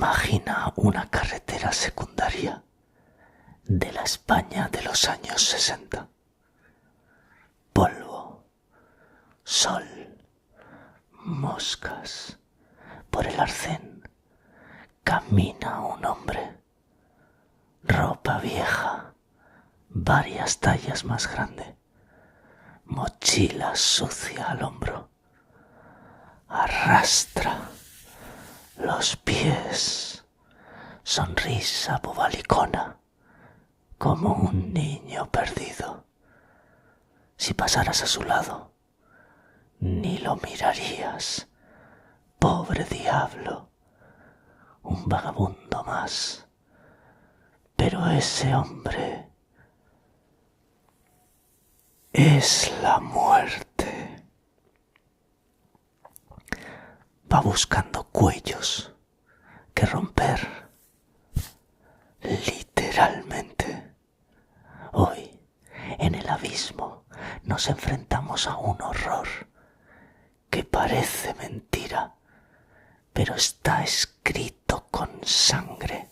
Imagina una carretera secundaria de la España de los años 60. Polvo, sol, moscas. Por el arcén camina un hombre. Ropa vieja, varias tallas más grande. Mochila sucia al hombro. Arrastra los pies. Sonrisa bobalicona, como un niño perdido. Si pasaras a su lado, ni lo mirarías. Pobre diablo, un vagabundo más. Pero ese hombre es la muerte. Va buscando cuellos que romper, literalmente. Hoy, en el abismo, nos enfrentamos a un horror que parece mentira, pero está escrito con sangre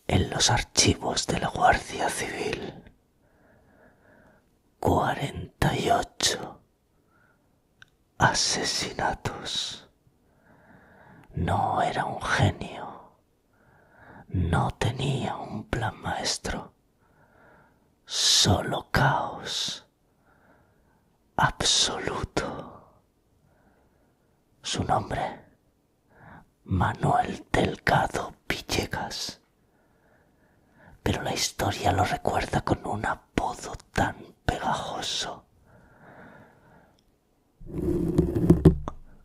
en los archivos de la Guardia Civil. 48 asesinatos. No era un genio, no tenía un plan maestro, solo caos absoluto. Su nombre, Manuel Delgado Villegas, pero la historia lo recuerda con un apodo tan pegajoso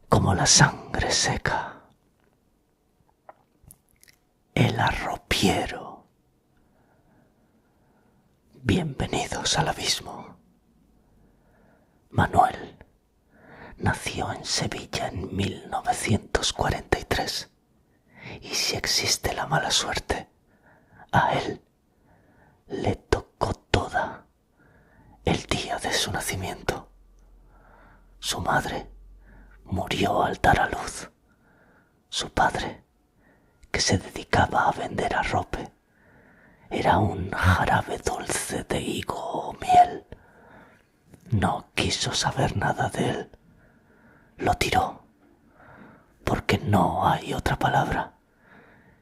como la sangre seca. El arropiero. Bienvenidos al abismo. Manuel nació en Sevilla en 1943 y si existe la mala suerte, a él le tocó toda el día de su nacimiento. Su madre murió al dar a luz. Su padre, que se dedicaba a vender arrope, era un jarabe dulce de higo o miel. No quiso saber nada de él. Lo tiró, porque no hay otra palabra,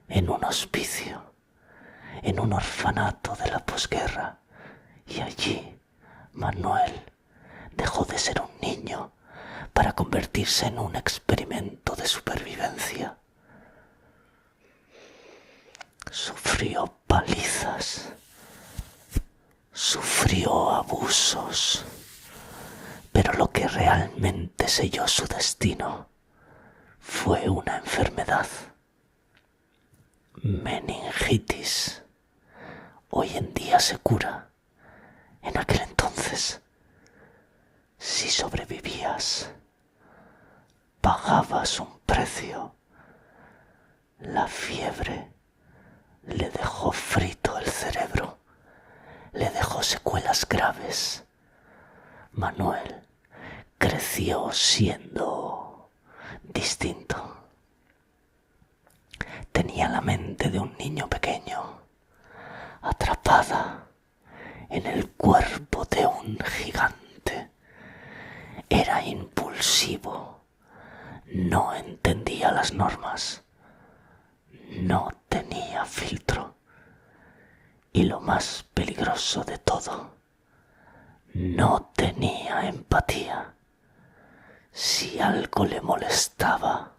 en un hospicio, en un orfanato de la posguerra, y allí Manuel dejó de ser un niño para convertirse en un experimento de supervivencia. Sufrió palizas, sufrió abusos, pero lo que realmente selló su destino fue una enfermedad. Meningitis. Hoy en día se cura. En aquel entonces, si sobrevivías, pagabas un precio. La fiebre le dejó frito el cerebro, le dejó secuelas graves. Manuel creció siendo distinto. Tenía la mente de un niño pequeño, atrapada en el cuerpo de un gigante. Era impulsivo, no entendía las normas, no tenía filtro y lo más peligroso de todo, no tenía empatía. Si algo le molestaba,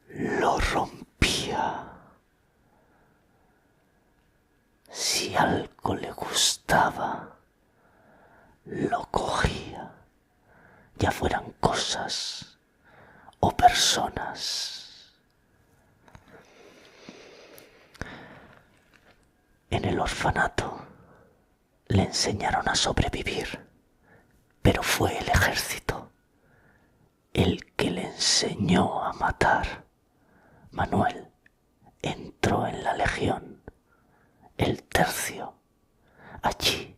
lo rompía. Si algo le gustaba, lo cogía, ya fueran cosas o personas. En el orfanato le enseñaron a sobrevivir, pero fue el ejército el que le enseñó a matar. Manuel entró en la Legión, el tercio. Allí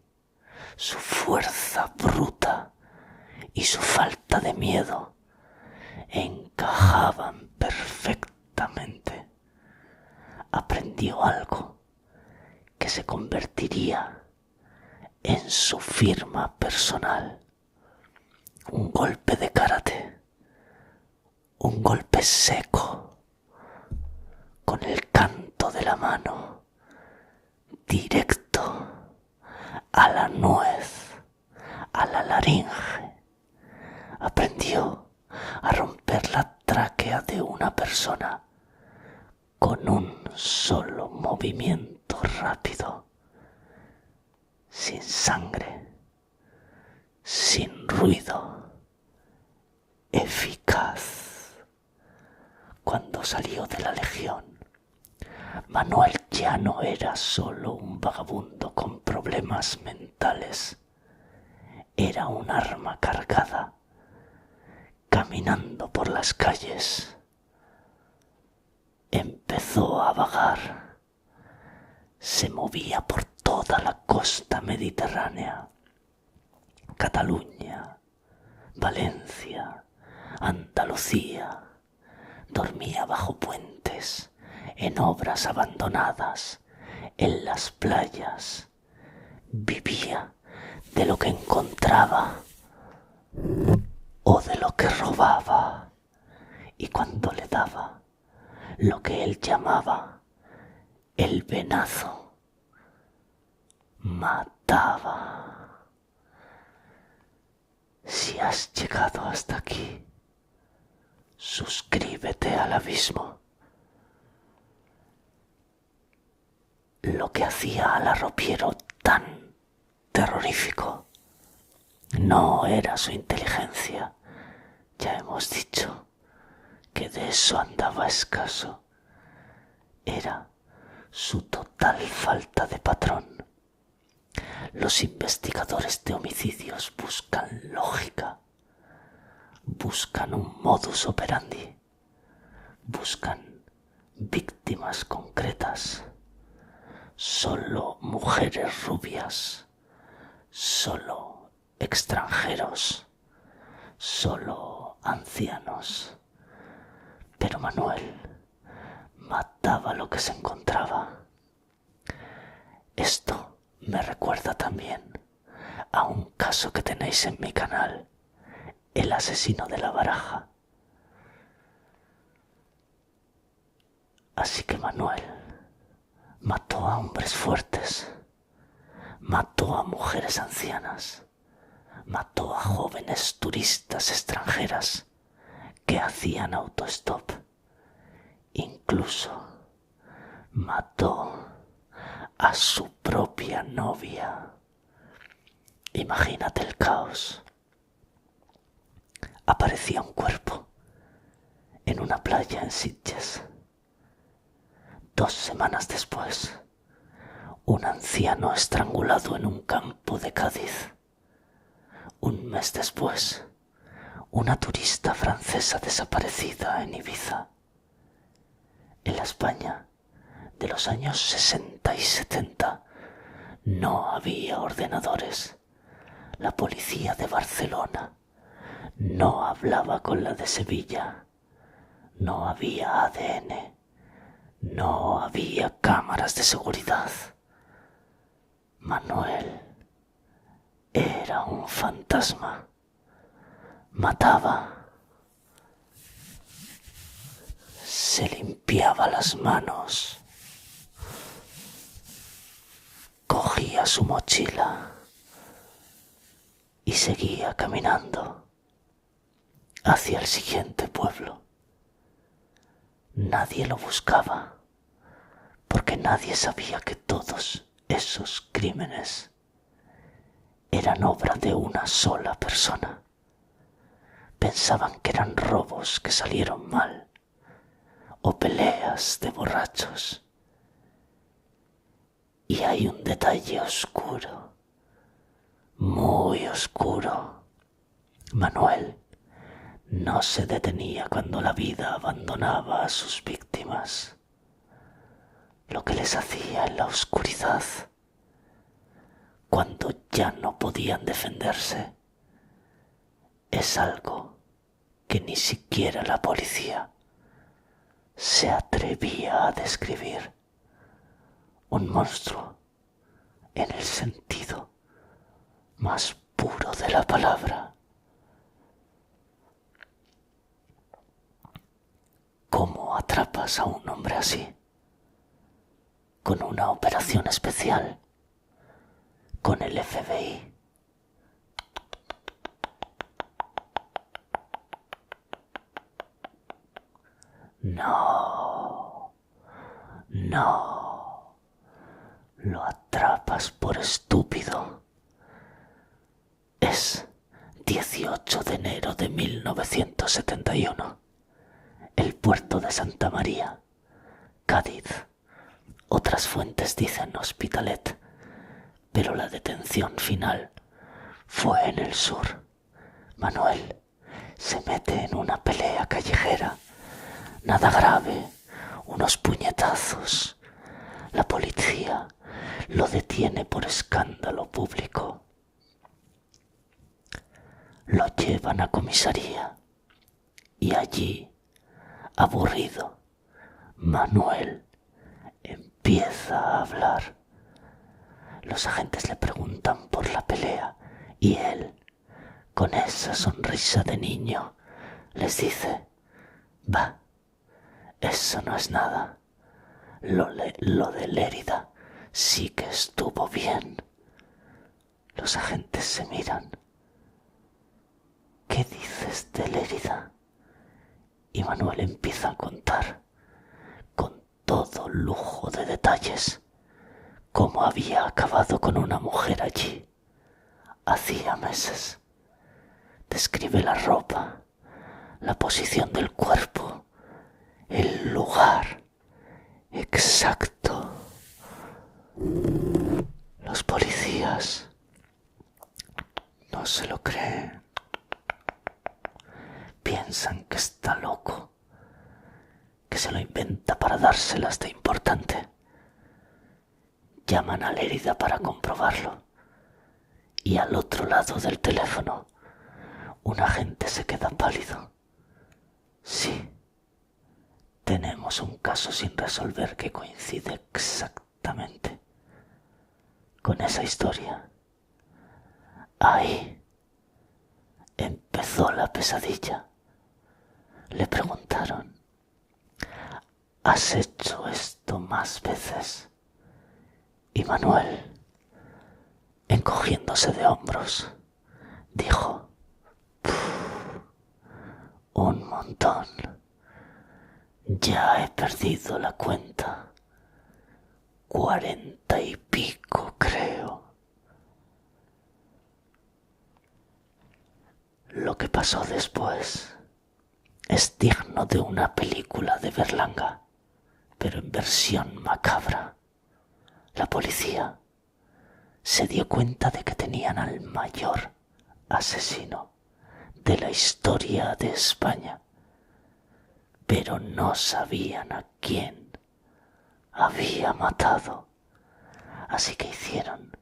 su fuerza bruta y su falta de miedo encajaban perfectamente. Aprendió algo que se convertiría en su firma personal. Un golpe de karate, un golpe seco, con el canto de la mano, directo a la nuez, a la laringe. Aprendió a romper la tráquea de una persona con un solo movimiento rápido, sin sangre, sin ruido, eficaz. Cuando salió de la Legión, Manuel ya no era solo un vagabundo con problemas mentales, era un arma cargada, caminando por las calles. Empezó a vagar, se movía por toda la costa mediterránea, Cataluña, Valencia, Andalucía. Dormía bajo puentes, en obras abandonadas, en las playas. Vivía de lo que encontraba o de lo que robaba. Y cuando le daba lo que él llamaba el venazo, mataba. Si has llegado hasta aquí, suscríbete al abismo. Lo que hacía al arropiero tan terrorífico no era su inteligencia. Ya hemos dicho que de eso andaba escaso. Era su total falta de patrón. Los investigadores de homicidios buscan lógica, buscan un modus operandi, buscan víctimas concretas, solo mujeres rubias, solo extranjeros, solo ancianos. Pero Manuel mataba lo que se encontraba. Esto me recuerda también a un caso que tenéis en mi canal, El asesino de la baraja. Así que Manuel mató a hombres fuertes, mató a mujeres ancianas, mató a jóvenes turistas extranjeras que hacían autostop. Incluso mató a su propia novia. Imagínate el caos. Aparecía un cuerpo en una playa en Sitges. 2 semanas después, un anciano estrangulado en un campo de Cádiz. 1 mes después, una turista francesa desaparecida en Ibiza. En la España de los años 60 y 70 no había ordenadores. La policía de Barcelona no hablaba con la de Sevilla. No había ADN. No había cámaras de seguridad. Manuel era un fantasma. Mataba. Se limpiaba las manos. Cogía su mochila y seguía caminando hacia el siguiente pueblo. Nadie lo buscaba, porque nadie sabía que todos esos crímenes eran obra de una sola persona. Pensaban que eran robos que salieron mal, o peleas de borrachos. Y hay un detalle oscuro, muy oscuro. Manuel no se detenía cuando la vida abandonaba a sus víctimas. Lo que les hacía en la oscuridad, cuando ya no podían defenderse, es algo que ni siquiera siquiera la policía se atrevía a describir un monstruo en el sentido más puro de la palabra. ¿Cómo atrapas a un hombre así? Con una operación especial, con el FBI. No, no, lo atrapas por estúpido. Es 18 de enero de 1971, el puerto de Santa María, Cádiz. Otras fuentes dicen Hospitalet, pero la detención final fue en el sur. Manuel se mete en una pelea callejera. Nada grave, unos puñetazos. La policía lo detiene por escándalo público. Lo llevan a comisaría y allí, aburrido, Manuel empieza a hablar. Los agentes le preguntan por la pelea y él, con esa sonrisa de niño, les dice: «Va, eso no es nada. Lo de Lérida sí que estuvo bien». Los agentes se miran. «¿Qué dices de Lérida?» Y Manuel empieza a contar, con todo lujo de detalles, cómo había acabado con una mujer allí, hacía meses. Describe la ropa, la posición del cuerpo, el lugar exacto. Los policías no se lo creen. Piensan que está loco, que se lo inventa para dárselas de importante. Llaman a Lérida para comprobarlo. Y al otro lado del teléfono, un agente se queda pálido. Sí, tenemos un caso sin resolver que coincide exactamente con esa historia. Ahí empezó la pesadilla. Le preguntaron: ¿has hecho esto más veces? Y Manuel, encogiéndose de hombros, dijo: un montón. Ya he perdido la cuenta. 40 y pico, creo. Lo que pasó después es digno de una película de Berlanga, pero en versión macabra. La policía se dio cuenta de que tenían al mayor asesino de la historia de España, pero no sabían a quién había matado. Así que hicieron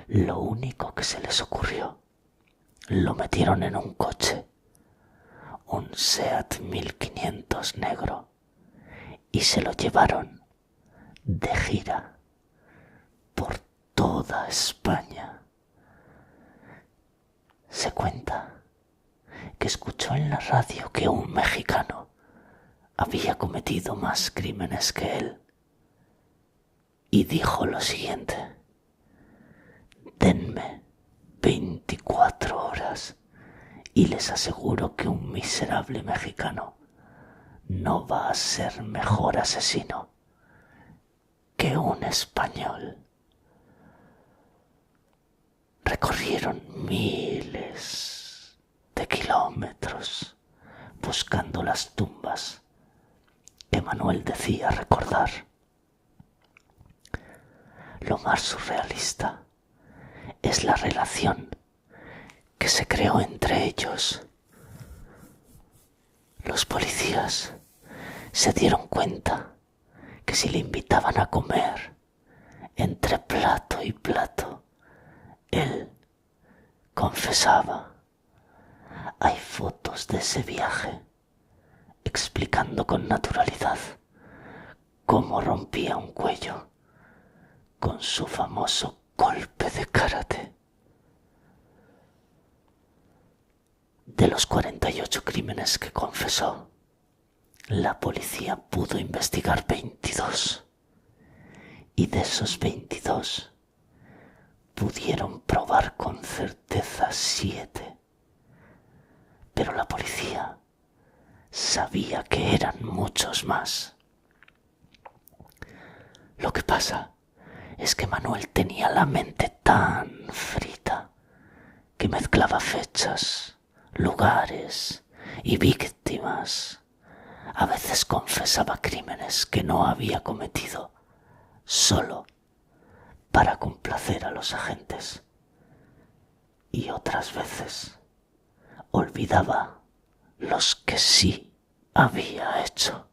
lo único que se les ocurrió. Lo metieron en un coche, un Seat 1500 negro, y se lo llevaron de gira por toda España. Se cuenta que escuchó en la radio que un mexicano había cometido más crímenes que él y dijo lo siguiente: denme 24 horas y les aseguro que un miserable mexicano no va a ser mejor asesino que un español. Recorrieron miles de kilómetros buscando las tumbas que Manuel decía recordar. Lo más surrealista es la relación que se creó entre ellos. Los policías se dieron cuenta que si le invitaban a comer, entre plato y plato, él confesaba. Hay fotos de ese viaje explicando con naturalidad cómo rompía un cuello con su famoso golpe de karate. De los 48 crímenes que confesó, la policía pudo investigar 22, y de esos 22 pudieron probar con certeza 7. Pero la policía sabía que eran muchos más. Lo que pasa es que Manuel tenía la mente tan frita que mezclaba fechas, lugares y víctimas. A veces confesaba crímenes que no había cometido solo para complacer a los agentes. Y otras veces olvidaba los que sí había hecho.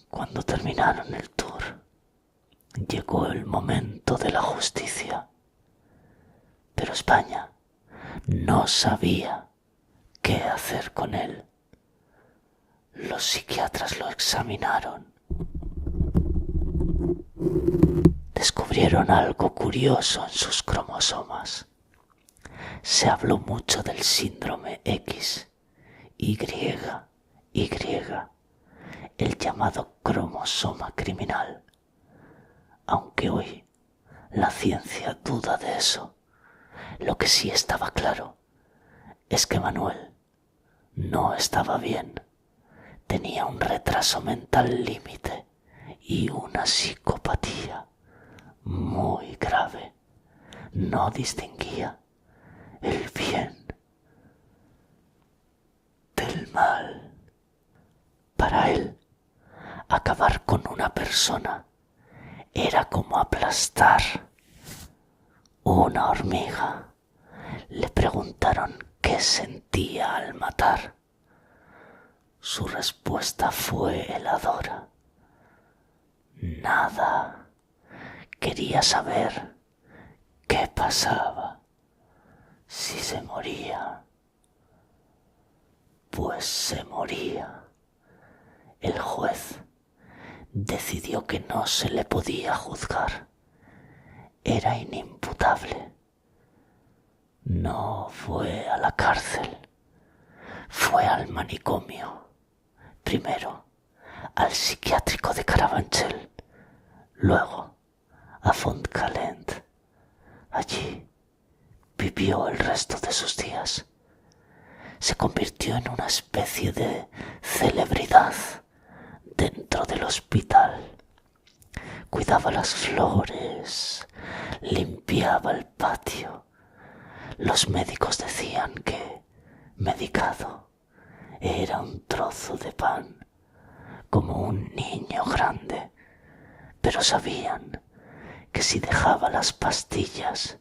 Cuando terminaron el tour, llegó el momento de la justicia. Pero España no sabía qué hacer con él. Los psiquiatras lo examinaron. Descubrieron algo curioso en sus cromosomas. Se habló mucho del síndrome X, Y, el llamado cromosoma criminal. Aunque hoy la ciencia duda de eso, lo que sí estaba claro es que Manuel no estaba bien. Tenía un retraso mental límite y una psicopatía muy grave. No distinguía el bien del mal. Para él, acabar con una persona era como aplastar una hormiga. Le preguntaron qué sentía al matar. Su respuesta fue heladora. Nada. Quería saber qué pasaba si se moría. Pues se moría. El juez decidió que no se le podía juzgar. Era inimputable. No fue a la cárcel. Fue al manicomio. Primero al psiquiátrico de Carabanchel, luego a Fontcalent. Allí vivió el resto de sus días. Se convirtió en una especie de celebridad dentro del hospital. Cuidaba las flores, limpiaba el patio. Los médicos decían que, medicado, era un trozo de pan, como un niño grande, pero sabían que si dejaba las pastillas,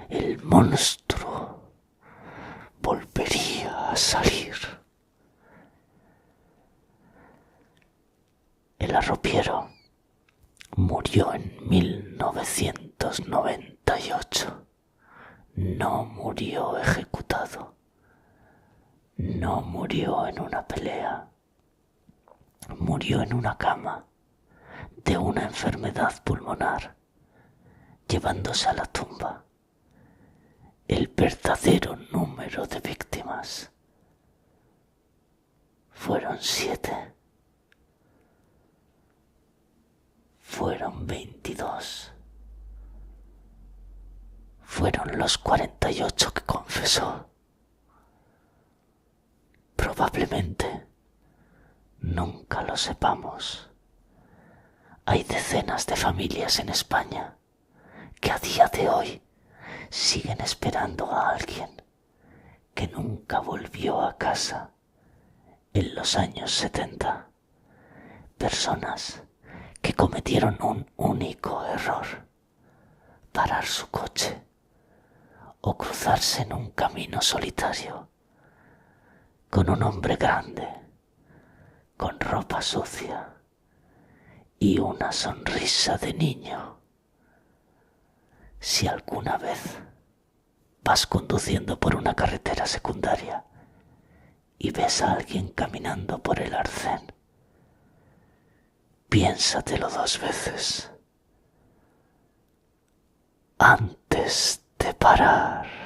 el monstruo volvería a salir. El arropiero murió en 1998. No murió ejecutado. No murió en una pelea. Murió en una cama de una enfermedad pulmonar, llevándose a la tumba el verdadero número de víctimas. Fueron 7. Fueron 22. Fueron los 48 que confesó. Probablemente nunca lo sepamos. Hay decenas de familias en España que a día de hoy siguen esperando a alguien que nunca volvió a casa en los años 70. Personas que cometieron un único error: parar su coche o cruzarse en un camino solitario con un hombre grande, con ropa sucia y una sonrisa de niño. Si alguna vez Vas conduciendo por una carretera secundaria y ves a alguien caminando por el arcén. Piénsatelo 2 veces antes de parar.